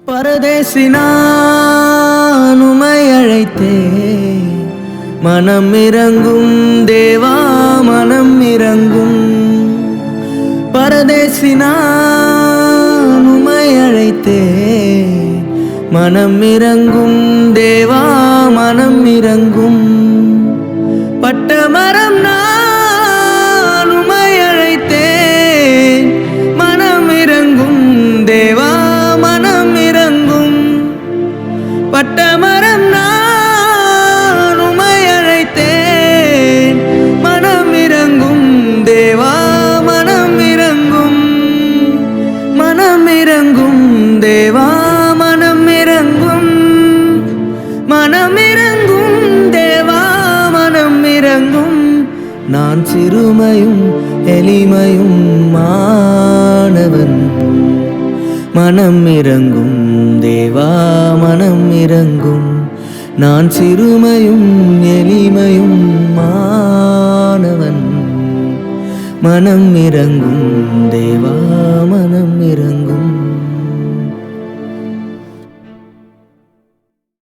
பரதேசி நான் உம்மை அழைத்தே, மனம் இறங்கும் தேவா மனம் இறங்கும். பரதேசி நான் உம்மை அழைத்தே, மனம் இறங்கும் தேவா மனம் இறங்கும். பட்டமரம் நான் உம்மை அழைத்தேன், மனம் இறங்கும் தேவா மனம் இறங்கும். பட்டமரம் நான் உம்மை அழைத்தேன், மனம் இறங்கும் தேவா மனம் இறங்கும். மனம் இறங்கும் தேவா மனம் இறங்கும். மனம் இறங்கும் தேவா மனம் இறங்கும். நான் சிறுமையும் எளிமையும் மாணவன், மனம் இறங்கும் தேவா மனம் இறங்கும். நான் சிறுமையும் எளிமையும் மாணவன், மனம் இறங்கும் தேவா மனம் இறங்கும்.